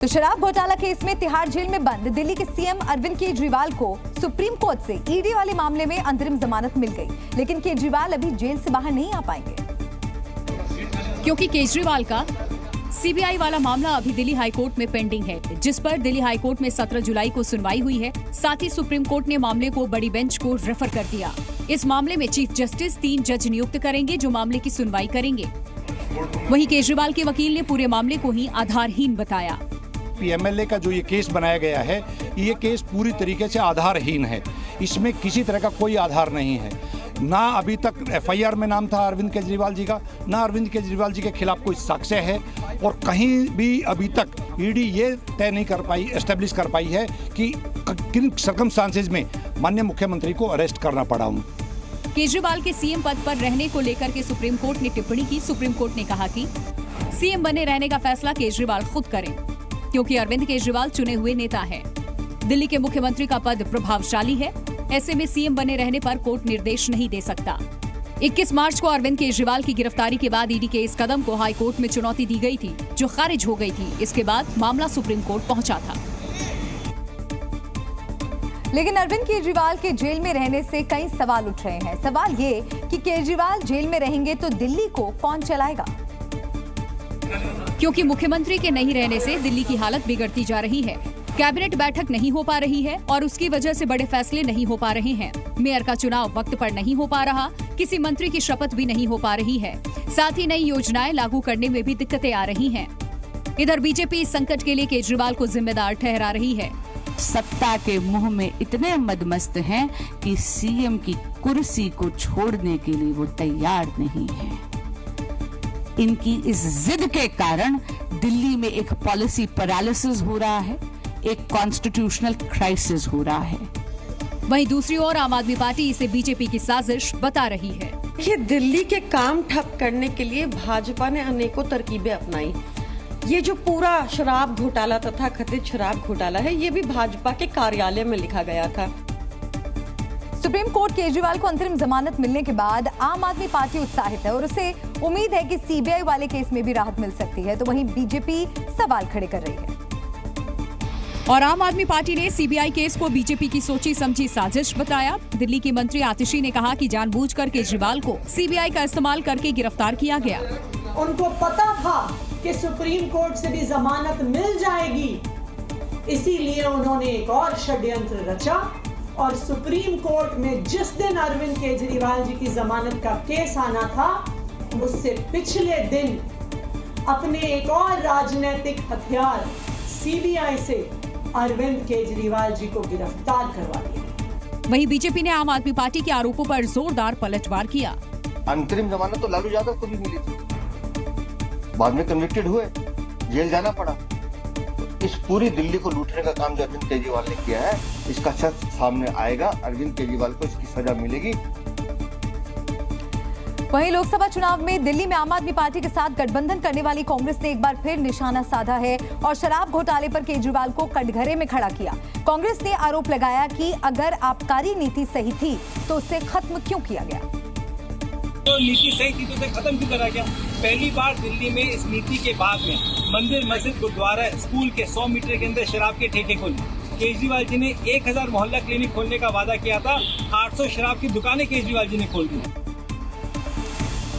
तो शराब घोटाला केस में तिहाड़ जेल में बंद दिल्ली के सीएम अरविंद केजरीवाल को सुप्रीम कोर्ट से ईडी वाले मामले में अंतरिम जमानत मिल गई, लेकिन केजरीवाल अभी जेल से बाहर नहीं आ पाएंगे क्योंकि केजरीवाल का सीबीआई वाला मामला अभी दिल्ली हाईकोर्ट में पेंडिंग है, जिस पर दिल्ली हाईकोर्ट में 17 जुलाई को सुनवाई हुई है। साथ ही सुप्रीम कोर्ट ने मामले को बड़ी बेंच को रेफर कर दिया। इस मामले में चीफ जस्टिस 3 जज नियुक्त करेंगे जो मामले की सुनवाई करेंगे। वहीं केजरीवाल के वकील ने पूरे मामले को ही आधारहीन बताया। एमएलए का जो ये केस बनाया गया है, ये केस पूरी तरीके से आधारहीन है। इसमें किसी तरह का कोई आधार नहीं है। ना अभी तक एफआईआर में नाम था अरविंद केजरीवाल जी का, ना अरविंद केजरीवाल जी के खिलाफ कोई साक्ष्य है, और कहीं भी अभी तक ईडी ये तय नहीं कर पाई, एस्टेब्लिश कर पाई है कि किन सर्कमस्टांसेस में माननीय मुख्यमंत्री को अरेस्ट करना पड़ा उन। केजरीवाल के सीएम पद पर रहने को लेकर के सुप्रीम कोर्ट ने टिप्पणी की। सुप्रीम कोर्ट ने कहा कि सीएम बने रहने का फैसला केजरीवाल खुद करें, क्योंकि अरविंद केजरीवाल चुने हुए नेता हैं। दिल्ली के मुख्यमंत्री का पद प्रभावशाली है, ऐसे में सीएम बने रहने पर कोर्ट निर्देश नहीं दे सकता। 21 मार्च को अरविंद केजरीवाल की गिरफ्तारी के बाद ईडी के इस कदम को हाई कोर्ट में चुनौती दी गई थी, जो खारिज हो गई थी। इसके बाद मामला सुप्रीम कोर्ट पहुंचा था। लेकिन अरविंद केजरीवाल के जेल में रहने से कई सवाल उठ रहे हैं। सवाल ये कि केजरीवाल जेल में रहेंगे तो दिल्ली को कौन चलाएगा, क्योंकि मुख्यमंत्री के नहीं रहने से दिल्ली की हालत बिगड़ती जा रही है। कैबिनेट बैठक नहीं हो पा रही है और उसकी वजह से बड़े फैसले नहीं हो पा रहे हैं। मेयर का चुनाव वक्त पर नहीं हो पा रहा, किसी मंत्री की शपथ भी नहीं हो पा रही है। साथ ही नई योजनाएं लागू करने में भी दिक्कतें आ रही हैं। इधर बीजेपी इस संकट के लिए केजरीवाल को जिम्मेदार ठहरा रही है। सत्ता के मुंह में इतने मदमस्त हैं कि सीएम की कुर्सी को छोड़ने के लिए वो तैयार नहीं है। इनकी इस जिद के कारण दिल्ली में एक पॉलिसी पैरालिसिस हो रहा है, एक कॉन्स्टिट्यूशनल क्राइसिस हो रहा है। वहीं दूसरी ओर आम आदमी पार्टी इसे बीजेपी की साजिश बता रही है। ये दिल्ली के काम ठप करने के लिए भाजपा ने अनेकों तरकीबें अपनाई। ये जो पूरा शराब घोटाला तथा कथित शराब घोटाला है, ये भी भाजपा के कार्यालय में लिखा गया था। सुप्रीम कोर्ट केजरीवाल को अंतरिम जमानत मिलने के बाद आम आदमी पार्टी उत्साहित है और उसे उम्मीद है कि सीबीआई वाले केस में भी राहत मिल सकती है। तो वहीं बीजेपी सवाल खड़े कर रही है और आम आदमी पार्टी ने सीबीआई केस को बीजेपी की सोची समझी साजिश बताया। दिल्ली की मंत्री आतिशी ने कहा कि जानबूझकर केजरीवाल को सीबीआई का इस्तेमाल करके गिरफ्तार किया गया। उनको पता था कि सुप्रीम कोर्ट से भी जमानत मिल जाएगी, इसीलिए उन्होंने एक और षड्यंत्र रचा और सुप्रीम कोर्ट में जिस दिन अरविंद केजरीवाल जी की जमानत का केस आना था, उससे पिछले दिन अपने एक और राजनीतिक हथियार सीबीआई से अरविंद केजरीवाल जी को गिरफ्तार करवा दिया। वहीं बीजेपी ने आम आदमी पार्टी के आरोपों पर जोरदार पलटवार किया। अंतरिम जमानत तो लालू यादव को भी मिली थी, बाद में कन्विक्टेड हुए, जेल जाना पड़ा। इस पूरी दिल्ली को लूटने का काम जो अरविंद केजरीवाल ने किया है, इसका सच सामने आएगा। अरविंद केजरीवाल को इसकी सजा मिलेगी। वहीं लोकसभा चुनाव में दिल्ली में आम आदमी पार्टी के साथ गठबंधन करने वाली कांग्रेस ने एक बार फिर निशाना साधा है और शराब घोटाले पर केजरीवाल को कटघरे में खड़ा किया। कांग्रेस ने आरोप लगाया कि अगर आबकारी नीति सही थी तो उसे खत्म क्यों किया गया। तो नीति सही थी तो उसे खत्म क्यों करा गया। पहली बार दिल्ली में इस नीति के बाद में मंदिर, मस्जिद, गुरुद्वारा, स्कूल के 100 मीटर के अंदर शराब के ठेके खोले। केजरीवाल जी ने 1000 मोहल्ला क्लिनिक खोलने का वादा किया था, 800 शराब की दुकानें केजरीवाल जी ने खोल दी।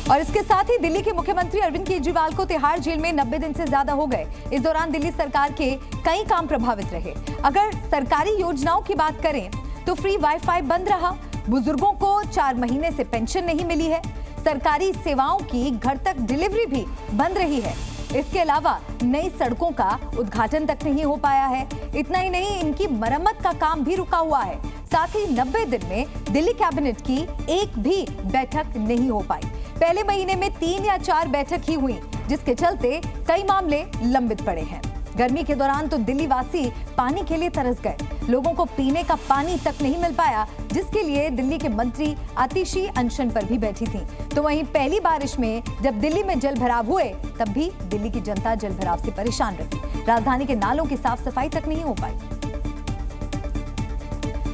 और इसके साथ ही दिल्ली के मुख्यमंत्री अरविंद केजरीवाल को तिहाड़ जेल में 90 दिन से ज्यादा हो गए। इस दौरान दिल्ली सरकार के कई काम प्रभावित रहे। अगर सरकारी योजनाओं की बात करें तो फ्री वाईफाई बंद रहा, बुजुर्गों को 4 महीने से पेंशन नहीं मिली है, सरकारी सेवाओं की घर तक डिलीवरी भी बंद रही है। इसके अलावा नई सड़कों का उद्घाटन तक नहीं हो पाया है। इतना ही नहीं, इनकी मरम्मत का काम भी रुका हुआ है। साथ ही 90 दिन में दिल्ली कैबिनेट की एक भी बैठक नहीं हो पाई। पहले महीने में 3 या 4 बैठक ही हुई, जिसके चलते कई मामले लंबित पड़े हैं। गर्मी के दौरान तो दिल्ली वासी पानी के लिए तरस गए। लोगों को पीने का पानी तक नहीं मिल पाया, जिसके लिए दिल्ली के मंत्री आतिशी अनशन पर भी बैठी थी। तो वहीं पहली बारिश में जब दिल्ली में जल भराव हुए, तब भी दिल्ली की जनता जल भराव से परेशान रही। राजधानी के नालों की साफ सफाई तक नहीं हो पाई।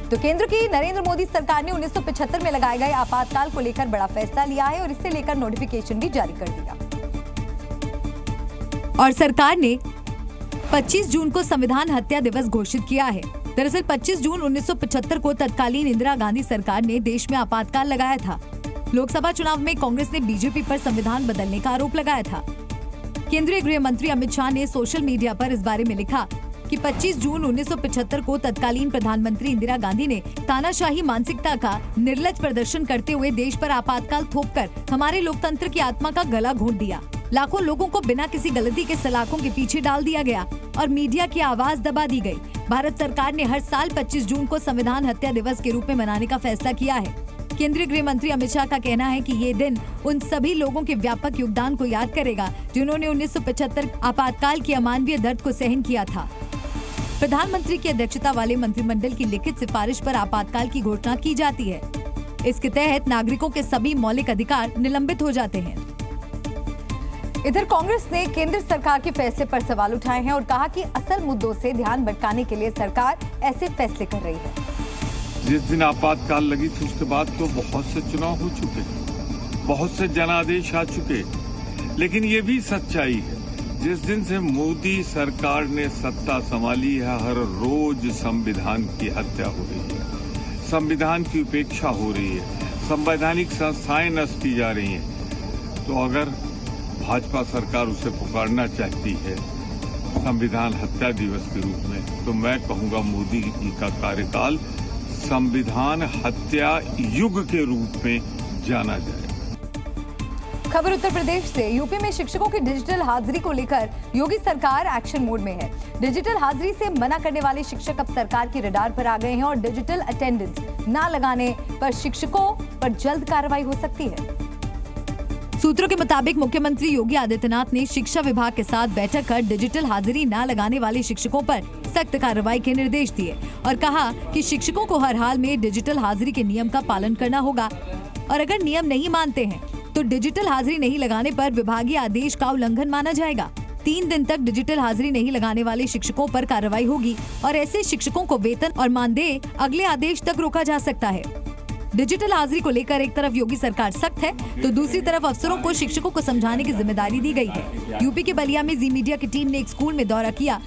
तो केंद्र की नरेंद्र मोदी सरकार ने 1975 में लगाए गए आपातकाल को लेकर बड़ा फैसला लिया है और इससे लेकर नोटिफिकेशन भी जारी कर दिया। और सरकार ने 25 जून को संविधान हत्या दिवस घोषित किया है। दरअसल 25 जून 1975 को तत्कालीन इंदिरा गांधी सरकार ने देश में आपातकाल लगाया था। लोकसभा चुनाव में कांग्रेस ने बीजेपी पर संविधान बदलने का आरोप लगाया था। केंद्रीय गृह मंत्री अमित शाह ने सोशल मीडिया पर इस बारे में लिखा कि 25 जून 1975 को तत्कालीन प्रधानमंत्री इंदिरा गांधी ने तानाशाही मानसिकता का निर्लज प्रदर्शन करते हुए देश पर आपातकाल थोपकर हमारे लोकतंत्र की आत्मा का गला घोंट दिया। लाखों लोगों को बिना किसी गलती के सलाखों के पीछे डाल दिया गया और मीडिया की आवाज दबा दी गई। भारत सरकार ने हर साल 25 जून को संविधान हत्या दिवस के रूप में मनाने का फैसला किया है। केंद्रीय गृह मंत्री अमित शाह का कहना है कि ये दिन उन सभी लोगों के व्यापक योगदान को याद करेगा जिन्होंने 1975 आपातकाल के अमानवीय दर्द को सहन किया था। प्रधानमंत्री की अध्यक्षता वाले मंत्रिमंडल की लिखित सिफारिश पर आपातकाल की घोषणा की जाती है। इसके तहत नागरिकों के सभी मौलिक अधिकार निलंबित हो जाते हैं। इधर कांग्रेस ने केंद्र सरकार के फैसले पर सवाल उठाए हैं और कहा कि असल मुद्दों से ध्यान भटकाने के लिए सरकार ऐसे फैसले कर रही है। जिस दिन आपातकाल लगी थी उसके बाद तो बहुत से चुनाव हो चुके, बहुत से जनादेश आ चुके, लेकिन ये भी सच्चाई है जिस दिन से मोदी सरकार ने सत्ता संभाली है हर रोज संविधान की हत्या हो रही है, संविधान की उपेक्षा हो रही है, संवैधानिक संस्थाएं नष्ट की जा रही हैं। तो अगर भाजपा सरकार उसे पुकारना चाहती है संविधान हत्या दिवस के रूप में, तो मैं कहूंगा मोदी जी का कार्यकाल संविधान हत्या युग के रूप में जाना जाए। खबर उत्तर प्रदेश से। यूपी में शिक्षकों की डिजिटल हाजिरी को लेकर योगी सरकार एक्शन मोड में है। डिजिटल हाजिरी से मना करने वाले शिक्षक अब सरकार की रडार पर आ गए हैं और डिजिटल अटेंडेंस न लगाने पर शिक्षकों पर जल्द कार्रवाई हो सकती है। सूत्रों के मुताबिक मुख्यमंत्री योगी आदित्यनाथ ने शिक्षा विभाग के साथ बैठक कर डिजिटल हाजिरी न लगाने वाले शिक्षकों पर सख्त कार्रवाई के निर्देश दिए और कहा कि शिक्षकों को हर हाल में डिजिटल हाजिरी के नियम का पालन करना होगा और अगर नियम नहीं मानते हैं तो डिजिटल हाजिरी नहीं लगाने पर विभागीय आदेश का उल्लंघन माना जाएगा। 3 दिन तक डिजिटल हाजिरी नहीं लगाने वाले शिक्षकों पर कार्रवाई होगी और ऐसे शिक्षकों को वेतन और मानदेय अगले आदेश तक रोका जा सकता है। डिजिटल हाजिरी को लेकर एक तरफ योगी सरकार सख्त है तो दूसरी तरफ अफसरों को शिक्षकों को समझाने की जिम्मेदारी दी गई है। यूपी के बलिया में जी मीडिया की टीम ने एक स्कूल में दौरा किया।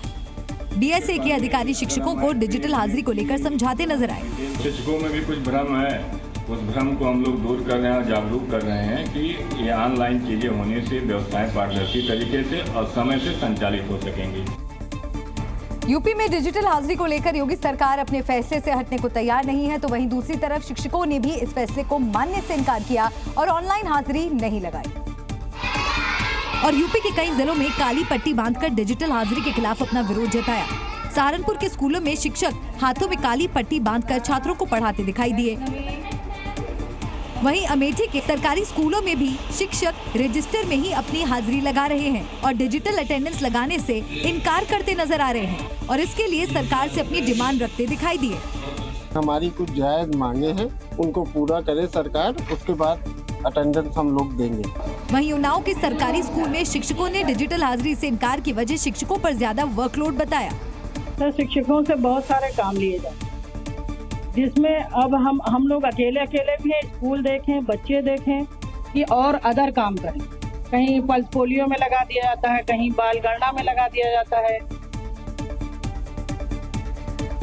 बीएसए के अधिकारी शिक्षकों को डिजिटल हाजिरी को लेकर समझाते नजर आए। शिक्षकों में भी कुछ भ्रम है, उस भ्रम को हम लोग दूर कर रहे हैं और जागरूक कर रहे हैं कि ये ऑनलाइन चीजें होने से व्यवस्थाएं पारदर्शी तरीके से और समय से संचालित हो सकेंगी। यूपी में डिजिटल हाजिरी को लेकर योगी सरकार अपने फैसले से हटने को तैयार नहीं है तो वहीं दूसरी तरफ शिक्षकों ने भी इस फैसले को मानने से इनकार किया और ऑनलाइन हाजिरी नहीं लगाई। और यूपी के कई जिलों में काली पट्टी बांधकर डिजिटल हाजिरी के खिलाफ अपना विरोध जताया। सहारनपुर के स्कूलों में शिक्षक हाथों में काली पट्टी बांधकर छात्रों को पढ़ाते दिखाई दिए। वहीं अमेठी के सरकारी स्कूलों में भी शिक्षक रजिस्टर में ही अपनी हाजिरी लगा रहे हैं और डिजिटल अटेंडेंस लगाने से इनकार करते नजर आ रहे हैं और इसके लिए सरकार से अपनी डिमांड रखते दिखाई दिए। हमारी कुछ जायज मांगे हैं, उनको पूरा करे सरकार, उसके बाद अटेंडेंस हम लोग देंगे। वहीं उन्नाव के सरकारी स्कूल में शिक्षकों ने डिजिटल हाजिरी से इनकार की वजह शिक्षकों पर ज्यादा वर्कलोड बताया। सर, शिक्षकों से बहुत सारे काम लिए जाते जिसमें अब हम लोग अकेले भी हैं, स्कूल देखें, बच्चे देखें कि और अदर काम करें। कहीं पल्स पोलियो में लगा दिया जाता है, कहीं बाल गणना में लगा दिया जाता है।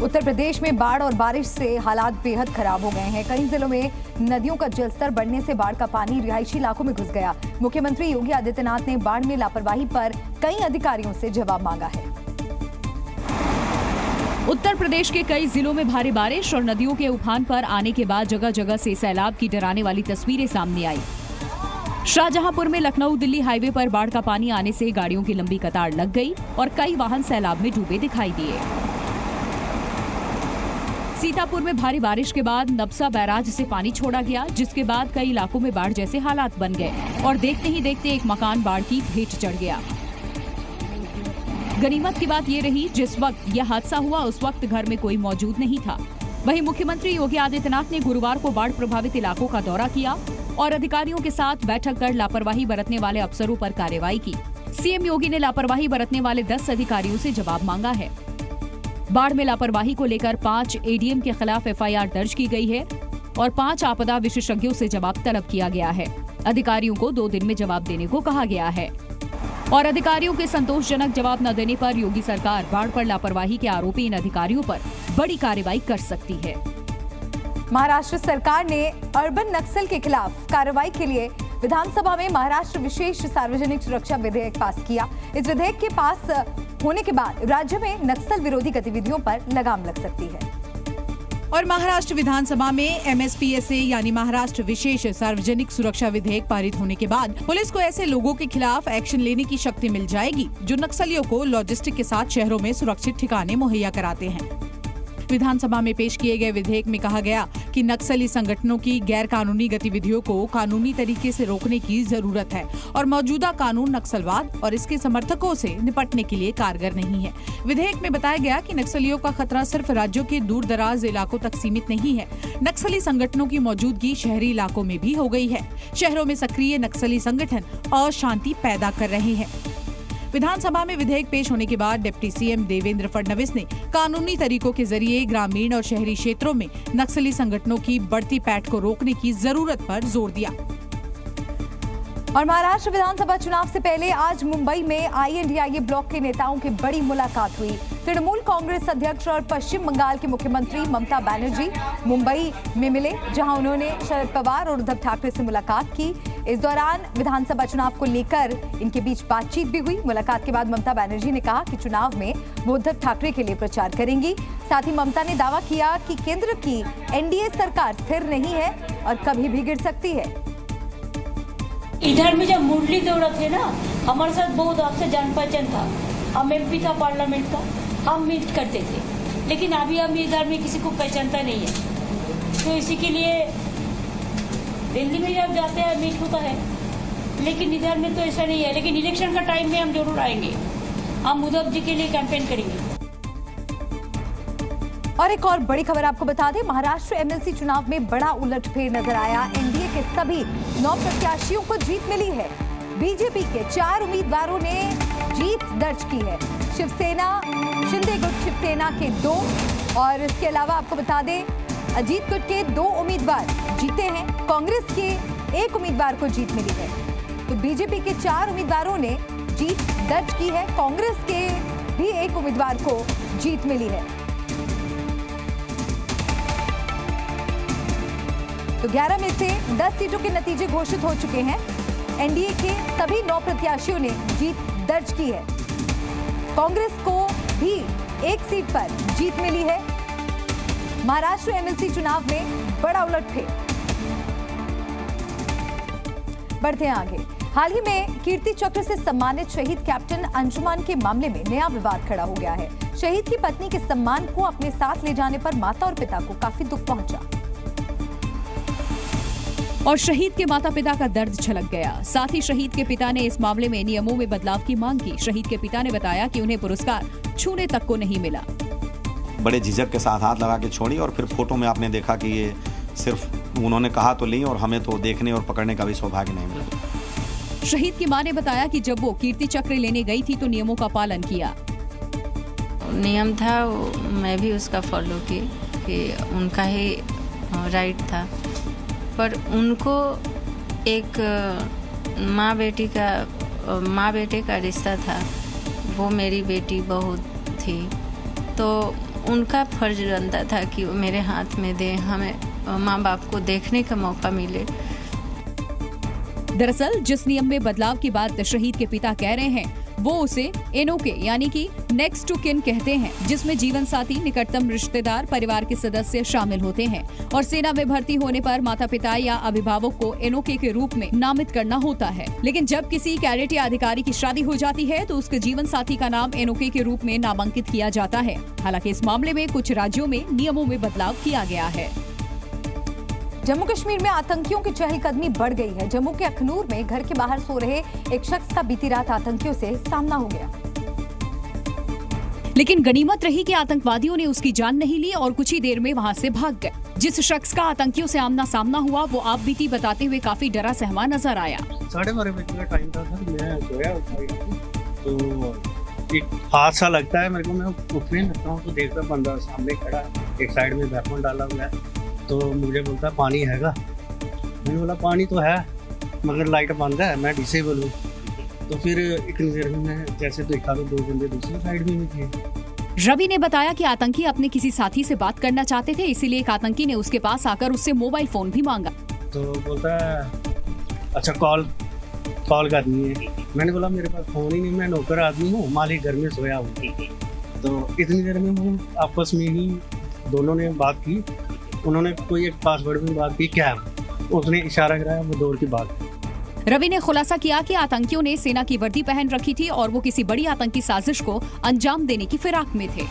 उत्तर प्रदेश में बाढ़ और बारिश से हालात बेहद खराब हो गए हैं। कई जिलों में नदियों का जलस्तर बढ़ने से बाढ़ का पानी रिहायशी इलाकों में घुस गया। मुख्यमंत्री योगी आदित्यनाथ ने बाढ़ में लापरवाही पर कई अधिकारियों से जवाब मांगा है। उत्तर प्रदेश के कई जिलों में भारी बारिश और नदियों के उफान पर आने के बाद जगह जगह से सैलाब की डराने वाली तस्वीरें सामने आई। शाहजहांपुर में लखनऊ दिल्ली हाईवे पर बाढ़ का पानी आने से गाड़ियों की लंबी कतार लग गई और कई वाहन सैलाब में डूबे दिखाई दिए। सीतापुर में भारी बारिश के बाद नबसा बैराज से पानी छोड़ा गया, जिसके बाद कई इलाकों में बाढ़ जैसे हालात बन गए और देखते ही देखते एक मकान बाढ़ की भेंट चढ़ गया। गनीमत की बात ये रही, जिस वक्त यह हादसा हुआ उस वक्त घर में कोई मौजूद नहीं था। वहीं मुख्यमंत्री योगी आदित्यनाथ ने गुरुवार को बाढ़ प्रभावित इलाकों का दौरा किया और अधिकारियों के साथ बैठक कर लापरवाही बरतने वाले अफसरों पर कार्रवाई की। सीएम योगी ने लापरवाही बरतने वाले 10 अधिकारियों से जवाब मांगा है। बाढ़ में लापरवाही को लेकर 5 एडीएम के खिलाफ एफआईआर दर्ज की गई है और 5 आपदा विशेषज्ञों से जवाब तलब किया गया है। अधिकारियों को 2 दिन में जवाब देने को कहा गया है। और अधिकारियों के संतोषजनक जवाब न देने पर योगी सरकार बाढ़ पर लापरवाही के आरोपी इन अधिकारियों पर बड़ी कार्रवाई कर सकती है। महाराष्ट्र सरकार ने अर्बन नक्सल के खिलाफ कार्रवाई के लिए विधानसभा में महाराष्ट्र विशेष सार्वजनिक सुरक्षा विधेयक पास किया। इस विधेयक के पास होने के बाद राज्य में नक्सल विरोधी गतिविधियों पर लगाम लग सकती है। और महाराष्ट्र विधानसभा में MSPSA यानी महाराष्ट्र विशेष सार्वजनिक सुरक्षा विधेयक पारित होने के बाद पुलिस को ऐसे लोगों के खिलाफ एक्शन लेने की शक्ति मिल जाएगी जो नक्सलियों को लॉजिस्टिक के साथ शहरों में सुरक्षित ठिकाने मुहैया कराते हैं। विधानसभा में पेश किए गए विधेयक में कहा गया कि नक्सली संगठनों की गैर कानूनी गतिविधियों को कानूनी तरीके से रोकने की जरूरत है और मौजूदा कानून नक्सलवाद और इसके समर्थकों से निपटने के लिए कारगर नहीं है। विधेयक में बताया गया कि नक्सलियों का खतरा सिर्फ राज्यों के दूर दराज इलाकों तक सीमित नहीं है। नक्सली संगठनों की मौजूदगी शहरी इलाकों में भी हो गई है। शहरों में सक्रिय नक्सली संगठन अशांति पैदा कर रहे हैं। विधानसभा में विधेयक पेश होने के बाद डिप्टी सीएम देवेंद्र फडणवीस ने कानूनी तरीकों के जरिए ग्रामीण और शहरी क्षेत्रों में नक्सली संगठनों की बढ़ती पैठ को रोकने की जरूरत पर जोर दिया। और महाराष्ट्र विधानसभा चुनाव से पहले आज मुंबई में INDIA ब्लॉक के नेताओं की बड़ी मुलाकात हुई। तृणमूल कांग्रेस अध्यक्ष और पश्चिम बंगाल की मुख्यमंत्री ममता बनर्जी मुंबई में मिले, जहां उन्होंने शरद पवार और उद्धव ठाकरे से मुलाकात की। इस दौरान विधानसभा चुनाव को लेकर इनके बीच बातचीत भी हुई। मुलाकात के बाद ममता बनर्जी ने कहा कि चुनाव में वो उद्धव ठाकरे के लिए प्रचार करेंगी। साथ ही ममता ने दावा किया कि केंद्र की NDA सरकार स्थिर नहीं है और कभी भी गिर सकती है। इधर में जब मुरली दौड़ा थे ना, हमारे साथ बहुत आपसे जान पहचान था। हम MP था पार्लियामेंट का, हम मीट करते थे, लेकिन अभी हम इधर में किसी को पहचानता नहीं है। तो इसी के लिए दिल्ली में जब जाते हैं मीट होता है, लेकिन इधर में तो ऐसा नहीं है। लेकिन इलेक्शन का टाइम में हम जरूर आएंगे, हम उद्धव जी के लिए कैंपेन करेंगे। और एक और बड़ी खबर आपको बता दें, महाराष्ट्र MLC चुनाव में बड़ा उलटफेर नजर आया। NDA के सभी 9 प्रत्याशियों को जीत मिली है। बीजेपी के 4 उम्मीदवारों ने जीत दर्ज की है। शिवसेना, शिंदे गुट शिवसेना के 2 और इसके अलावा आपको बता दें अजीत गुट के 2 उम्मीदवार जीते हैं। कांग्रेस के 1 उम्मीदवार को जीत मिली है। तो बीजेपी के 4 उम्मीदवारों ने जीत दर्ज की है। कांग्रेस के भी 1 उम्मीदवार को जीत मिली है। तो 11 में से 10 सीटों के नतीजे घोषित हो चुके हैं। NDA के सभी 9 प्रत्याशियों ने जीत दर्ज की है। कांग्रेस को भी 1 सीट पर जीत मिली है। महाराष्ट्र MLC चुनाव में बड़ा उलटफेर। बढ़ते हैं आगे। हाल ही में कीर्ति चक्र से सम्मानित शहीद कैप्टन अंजुमान के मामले में नया विवाद खड़ा हो गया है। शहीद की पत्नी के सम्मान को अपने साथ ले जाने पर माता और पिता को काफी दुख पहुंचा और शहीद के माता पिता का दर्द छलक गया। साथ ही शहीद के पिता ने इस मामले में नियमों में बदलाव की मांग की। शहीद के पिता ने बताया कि उन्हें पुरस्कार छूने तक को नहीं मिला। बड़े झिझक के साथ हाथ लगा के छोड़ी और फिर फोटो में आपने देखा कि ये सिर्फ उन्होंने कहा तो ली और हमें तो देखने और पकड़ने का भी सौभाग्य नहीं मिला। शहीद की मां ने बताया कि जब वो कीर्ति चक्र लेने गई थी तो नियमों का पालन किया। नियम था, मैं भी उसका फॉलो की कि उनका ही राइट था, पर उनको एक माँ बेटे का रिश्ता था। वो मेरी बेटी बहुत थी, तो उनका फर्ज बनता था कि वो मेरे हाथ में दे, हमें माँ बाप को देखने का मौका मिले। दरअसल जिस नियम में बदलाव की बात शहीद के पिता कह रहे हैं वो उसे एनओके यानी कि नेक्स्ट टू किन कहते हैं, जिसमें जीवन साथी, निकटतम रिश्तेदार, परिवार के सदस्य शामिल होते हैं और सेना में भर्ती होने पर माता पिता या अभिभावक को एनओके के रूप में नामित करना होता है। लेकिन जब किसी कैडेट या अधिकारी की शादी हो जाती है तो उसके जीवन साथी का नाम एनओके के रूप में नामांकित किया जाता है। हालांकि इस मामले में कुछ राज्यों में नियमों में बदलाव किया गया है। जम्मू कश्मीर में आतंकियों की चहलकदमी बढ़ गई है। जम्मू के अखनूर में घर के बाहर सो रहे एक शख्स का बीती रात आतंकियों से सामना हो गया, लेकिन गनीमत रही कि आतंकवादियों ने उसकी जान नहीं ली और कुछ ही देर में वहां से भाग गए। जिस शख्स का आतंकियों से आमना सामना हुआ वो आप बीती बताते हुए काफी डरा सहमा नजर आया। 12:30 बजे का टाइम था सर, मैं सोया तो एक हादसा लगता है मेरे को। मैं उठने लगता हूँ तो देखता बंदा सामने खड़ा है, एक साइड में वेपन डाला हुआ है। तो मुझे बोलता पानी हैगा। मैंने बोला पानी तो है मगर लाइट बंद है, मैं डिसेबल हूँ। तो फिर इतनी देर में मैं जैसे देखा तो 2 बंदे दूसरी साइड में भी थे। रवि ने बताया कि आतंकी अपने किसी साथी से बात करना चाहते थे, इसीलिए एक आतंकी ने उसके पास आकर उससे मोबाइल फोन भी मांगा। तो बोलता है अच्छा कॉल करनी है। मैंने बोला मेरे पास फोन ही नहीं, मैं नौकर आदमी हूँ, मालिक घर में सोया हूँ। तो इतनी देर में हम आपस में ही दोनों ने बात की। उन्होंने कोई एक पासवर्ड में बात की, क्या उसने इशारा कराया, वो दौड़ की बात। रवि ने खुलासा किया कि आतंकियों ने सेना की वर्दी पहन रखी थी और वो किसी बड़ी आतंकी साजिश को अंजाम देने की फिराक में थे।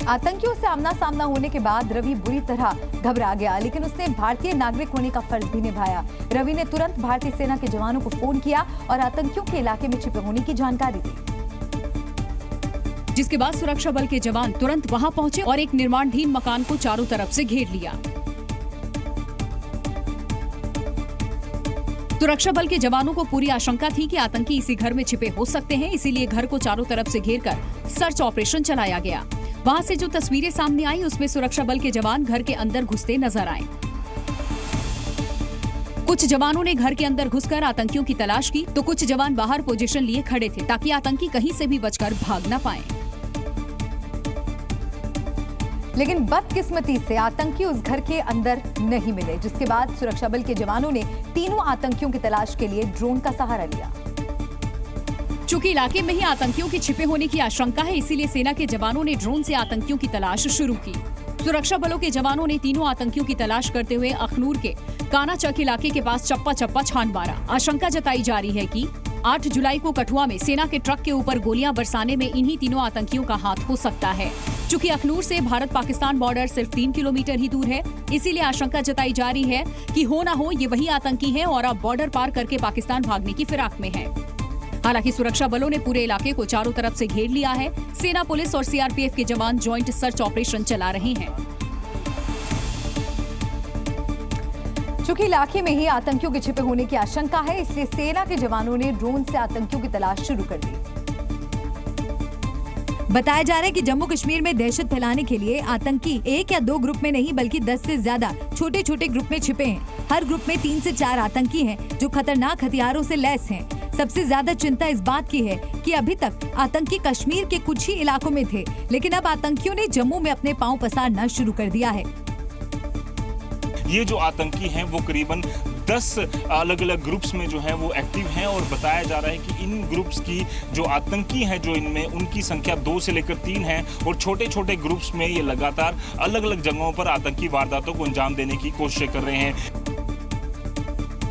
आतंकियों से आमना सामना होने के बाद रवि बुरी तरह घबरा गया, लेकिन उसने भारतीय नागरिक होने का फर्ज भी निभाया। रवि ने तुरंत भारतीय सेना के जवानों को फोन किया और आतंकियों के इलाके में छिपे होने की जानकारी दी, जिसके बाद सुरक्षा बल के जवान तुरंत वहां पहुंचे और एक निर्माणाधीन मकान को चारों तरफ से घेर लिया। सुरक्षा बल के जवानों को पूरी आशंका थी कि आतंकी इसी घर में छिपे हो सकते हैं, इसीलिए घर को चारों तरफ से घेरकर सर्च ऑपरेशन चलाया गया। वहां से जो तस्वीरें सामने आई उसमें सुरक्षा बल के जवान घर के अंदर घुसते नजर आए। कुछ जवानों ने घर के अंदर घुसकर आतंकियों की तलाश की, तो कुछ जवान बाहर पोजीशन लिए खड़े थे ताकि आतंकी कहीं से भी बचकर भाग न पाए। लेकिन बदकिस्मती से आतंकी उस घर के अंदर नहीं मिले, जिसके बाद सुरक्षा बल के जवानों ने तीनों आतंकियों की तलाश के लिए ड्रोन का सहारा लिया। चूंकि इलाके में ही आतंकियों के छिपे होने की आशंका है, इसीलिए सेना के जवानों ने ड्रोन से आतंकियों की तलाश शुरू की। सुरक्षा बलों के जवानों ने तीनों आतंकियों की तलाश करते हुए अखनूर के कानाचक इलाके के पास चप्पा चप्पा छान मारा। आशंका जताई जा रही है कि 8 जुलाई को कठुआ में सेना के ट्रक के ऊपर गोलियां बरसाने में इन्हीं तीनों आतंकियों का हाथ हो सकता है। चूंकि अखनूर से भारत पाकिस्तान बॉर्डर सिर्फ 3 किलोमीटर ही दूर है, इसीलिए आशंका जताई जा रही है कि हो ना हो ये वही आतंकी हैं और अब बॉर्डर पार करके पाकिस्तान भागने की फिराक में है। हालांकि सुरक्षा बलों ने पूरे इलाके को चारों तरफ से घेर लिया है। सेना, पुलिस और सीआरपीएफ के जवान ज्वाइंट सर्च ऑपरेशन चला रहे हैं। चूंकि इलाके में ही आतंकियों के छिपे होने की आशंका है, इसलिए सेना के जवानों ने ड्रोन से आतंकियों की तलाश शुरू कर दी। बताया जा रहा है कि जम्मू कश्मीर में दहशत फैलाने के लिए आतंकी 1 या 2 ग्रुप में नहीं बल्कि 10 से ज्यादा छोटे छोटे ग्रुप में छिपे हैं। हर ग्रुप में 3 से 4 आतंकी हैं जो खतरनाक हथियारों से लैस हैं। सबसे ज्यादा चिंता इस बात की है कि अभी तक आतंकी कश्मीर के कुछ ही इलाकों में थे, लेकिन अब आतंकियों ने जम्मू में अपने पांव पसारना शुरू कर दिया है। ये जो आतंकी हैं वो करीबन 10 अलग अलग ग्रुप्स में जो है वो एक्टिव हैं और बताया जा रहा है कि इन ग्रुप्स की जो आतंकी हैं जो इनमें उनकी संख्या 2 से लेकर 3 है और छोटे छोटे ग्रुप्स में ये लगातार अलग अलग जगहों पर आतंकी वारदातों को अंजाम देने की कोशिश कर रहे हैं।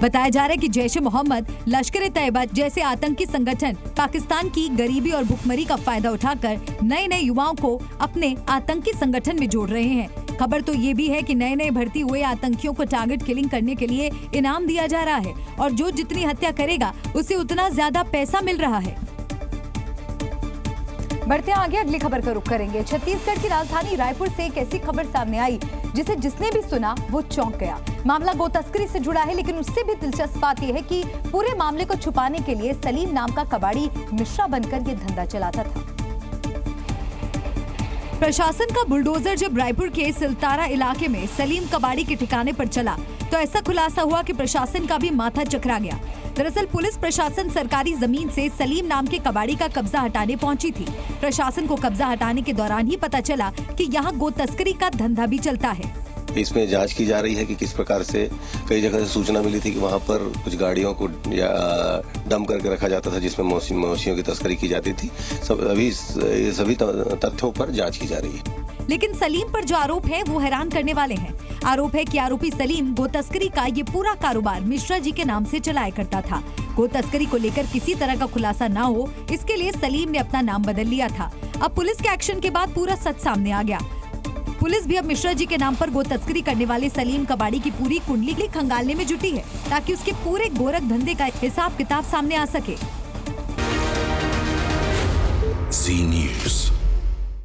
बताया जा रहा है कि जैश ए मोहम्मद, लश्कर-ए-तैयबा जैसे आतंकी संगठन पाकिस्तान की गरीबी और भुखमरी का फायदा उठाकर नए नए युवाओं को अपने आतंकी संगठन में जोड़ रहे हैं। खबर तो ये भी है कि नए नए भर्ती हुए आतंकियों को टारगेट किलिंग करने के लिए इनाम दिया जा रहा है और जो जितनी हत्या करेगा उसे उतना ज्यादा पैसा मिल रहा है। बढ़ते आगे अगली खबर का रुख करेंगे। छत्तीसगढ़ की राजधानी रायपुर से एक ऐसी खबर सामने आई जिसने भी सुना वो चौंक गया। मामला गो तस्करी से जुड़ा है, लेकिन उससे भी दिलचस्प बात यह है कि पूरे मामले को छुपाने के लिए सलीम नाम का कबाड़ी मिश्रा बनकर ये धंधा चलाता था। प्रशासन का बुलडोजर जब रायपुर के सिलतारा इलाके में सलीम कबाड़ी के ठिकाने पर चला तो ऐसा खुलासा हुआ कि प्रशासन का भी माथा चकरा गया। दरअसल पुलिस प्रशासन सरकारी जमीन से सलीम नाम के कबाड़ी का कब्जा हटाने पहुंची थी। प्रशासन को कब्जा हटाने के दौरान ही पता चला कि यहाँ गो तस्करी का धंधा भी चलता है। इसमें जांच की जा रही है कि किस प्रकार से कई जगह से सूचना मिली थी कि वहां पर कुछ गाड़ियों को डंप करके रखा जाता था जिसमें मवेशियों की तस्करी की जाती थी। सभी तथ्यों पर जांच की जा रही है। लेकिन सलीम पर जो आरोप है वो हैरान करने वाले हैं। आरोप है कि आरोपी सलीम गो तस्करी का ये पूरा कारोबार मिश्रा जी के नाम से चलाया करता था। गो तस्करी को लेकर किसी तरह का खुलासा ना हो, इसके लिए सलीम ने अपना नाम बदल लिया था। अब पुलिस के एक्शन के बाद पूरा सच सामने आ गया। पुलिस भी अब मिश्रा जी के नाम पर गो तस्करी करने वाले सलीम कबाड़ी की पूरी कुंडली खंगालने में जुटी है ताकि उसके पूरे गोरख धंधे का हिसाब किताब सामने आ सके। जी न्यूज़।